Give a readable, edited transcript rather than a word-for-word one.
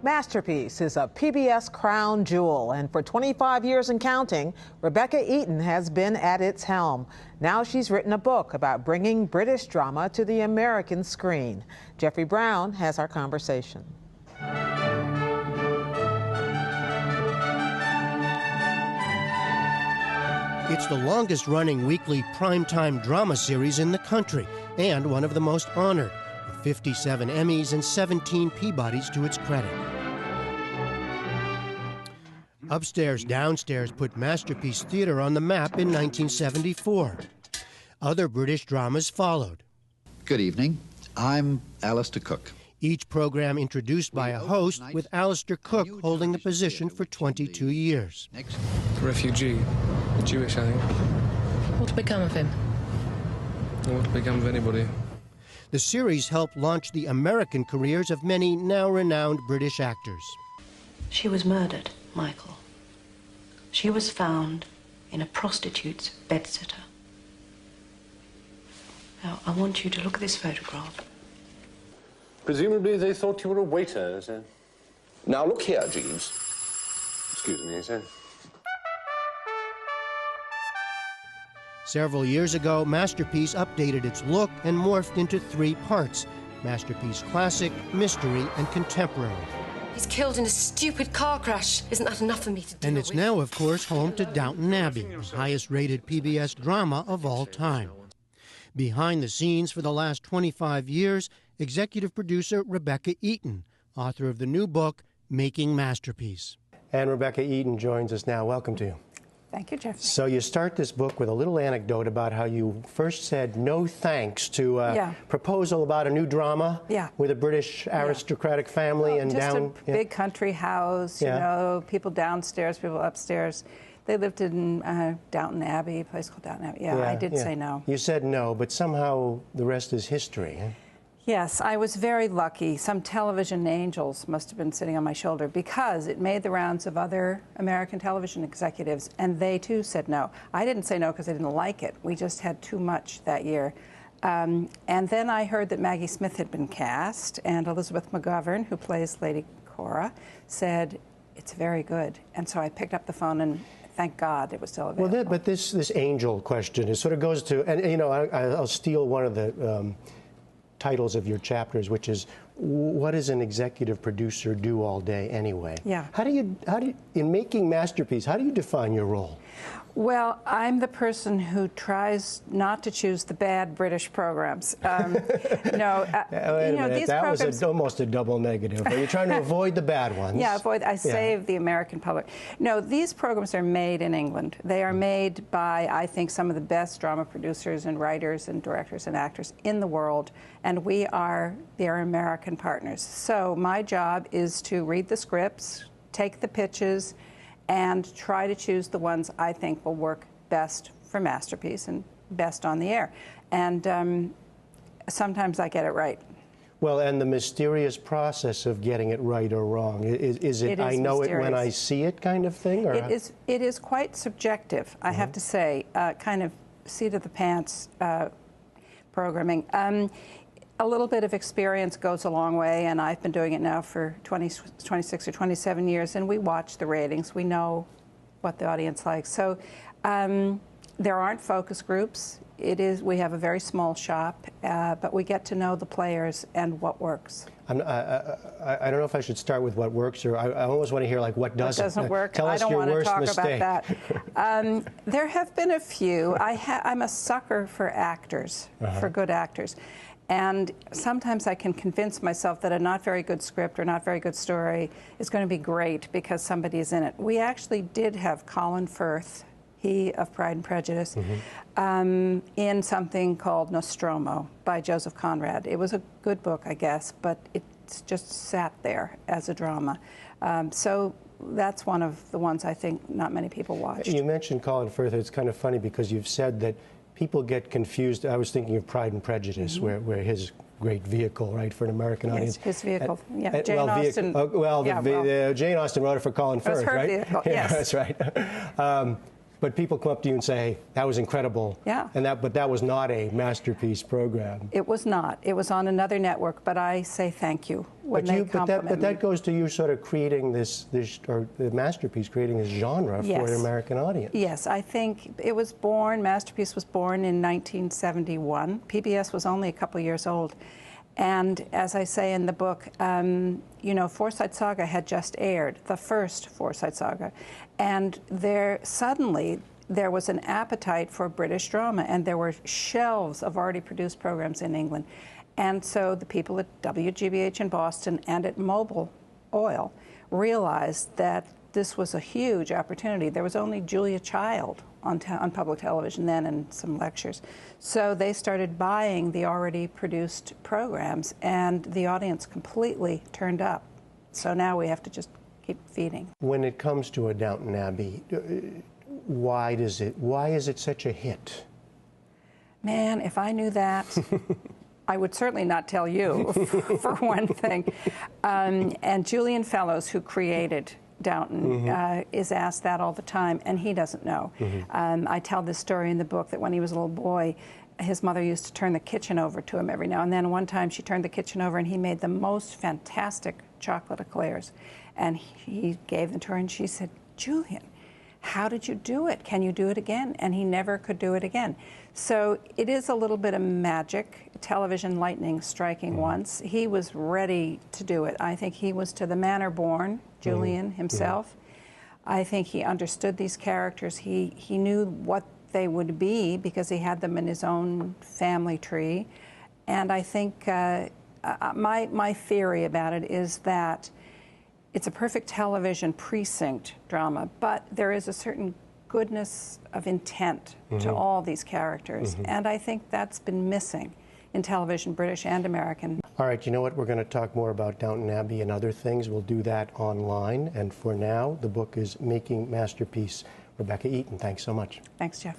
Masterpiece is a PBS crown jewel, and for 25 years and counting, Rebecca Eaton has been at its helm. Now she's written a book about bringing British drama to the American screen. Jeffrey Brown has our conversation. It's the longest-running weekly primetime drama series in the country, and one of the most honored, with 57 Emmys and 17 Peabodys to its credit. Upstairs, Downstairs put Masterpiece Theatre on the map in 1974. Other British dramas followed. Good evening. I'm Alistair Cook. Each program introduced by a host, with Alistair Cook holding the position for 22 years. Next. Refugee. Jewish, I think. What will become of him? What will become of anybody? The series helped launch the American careers of many now renowned British actors. She was murdered, Michael. She was found in a prostitute's bedsitter. Now, I want you to look at this photograph. Presumably they thought you were a waiter, sir. Now, look here, Jeeves. Excuse me, sir. Several years ago, Masterpiece updated its look and morphed into 3 parts: Masterpiece Classic, Mystery, and Contemporary. He's killed in a stupid car crash. Isn't that enough for me to do? And it's now, of course, home to Downton Abbey, the highest-rated PBS drama of all time. Behind the scenes for the last 25 years, executive producer Rebecca Eaton, author of the new book, Making Masterpiece. And Rebecca Eaton joins us now. Welcome to you. Thank you, Jeff. So you start this book with a little anecdote about how you first said no thanks to a proposal about a new drama with a British aristocratic family and just down a big country house, you know, people downstairs, people upstairs. They lived in Downton Abbey, a place called Downton Abbey. I did say no. You said no, but somehow the rest is history. Huh? Yes, I was very lucky. Some television angels must have been sitting on my shoulder, because it made the rounds of other American television executives, and they too said no. I didn't say no because I didn't like it. We just had too much that year. And then I heard that Maggie Smith had been cast, and Elizabeth McGovern, who plays Lady Cora, said, "It's very good." And so I picked up the phone, and thank God it was still available. Well, but this angel question, it sort of goes to, and you know, I'll steal one of the titles of your chapters, which is, what does an executive producer do all day anyway? Yeah. How do you, in making Masterpiece, how do you define your role? Well, I'm the person who tries not to choose the bad British programs. These that programs, was almost a double negative. Are you trying to avoid the bad ones? Yeah, I save the American public. No, these programs are made in England. They are made by, I think, some of the best drama producers and writers and directors and actors in the world, and we are their American partners. So my job is to read the scripts, take the pitches, and try to choose the ones I think will work best for Masterpiece and best on the air. And sometimes I get it right. Well, and the mysterious process of getting it right or wrong, is it I know mysterious. It when I see it kind of thing? Or? It is quite subjective, I have to say, kind of seat of the pants programming. A little bit of experience goes a long way, and I've been doing it now for 26 or 27 years, and we watch the ratings. We know what the audience likes. So there aren't focus groups. We have a very small shop, but we get to know the players and what works. I don't know if I should start with what works, or I almost want to hear like what doesn't. What doesn't work? Tell us I don't your want to worst talk mistake. about that. There have been a few. I'm a sucker for actors, for good actors. And sometimes I can convince myself that a not very good script or not very good story is going to be great because somebody is in it. We actually did have Colin Firth, he of Pride and Prejudice, in something called Nostromo by Joseph Conrad. It was a good book, I guess, but it's just sat there as a drama. So that's one of the ones I think not many people watched. You mentioned Colin Firth. It's kind of funny because you've said that people get confused. I was thinking of Pride and Prejudice, where his great vehicle, right, for an American audience. His vehicle. Jane Austen. Jane Austen wrote it for Colin Firth, her right? Vehicle, yeah, yes. that's right. But people come up to you and say, hey, that was incredible. Yeah. But that was not a masterpiece program. It was not. It was on another network, but I say thank you when they compliment me. But that goes to you sort of creating this or the Masterpiece, creating this genre for an American audience. Yes, I think it was born, Masterpiece was born in 1971. PBS was only a couple years old. And as I say in the book, you know, Forsyte Saga had just aired, the first Forsyte Saga. And suddenly there was an appetite for British drama, and there were shelves of already produced programs in England. And so the people at WGBH in Boston and at Mobil Oil realized that this was a huge opportunity. There was only Julia Child on public television then and some lectures. So they started buying the already produced programs, and the audience completely turned up. So now we have to just keep feeding. When it comes to a Downton Abbey, why is it such a hit? Man, if I knew that, I would certainly not tell you, for one thing. And Julian Fellows, who created Downton, is asked that all the time, and he doesn't know. I tell this story in the book that when he was a little boy, his mother used to turn the kitchen over to him every now and then. One time she turned the kitchen over and he made the most fantastic chocolate eclairs. And he gave them to her and she said, Julian, how did you do it? Can you do it again? And he never could do it again. So it is a little bit of magic, television lightning striking once. He was ready to do it. I think he was to the manner born, Julian himself. I think he understood these characters. He knew what they would be because he had them in his own family tree. And I think my theory about it is that it's a perfect television precinct drama, but there is a certain goodness of intent to all these characters. And I think that's been missing in television, British and American. All right, you know what? We're going to talk more about Downton Abbey and other things. We'll do that online. And for now, the book is Making Masterpiece. Rebecca Eaton, thanks so much. Thanks, Jeff.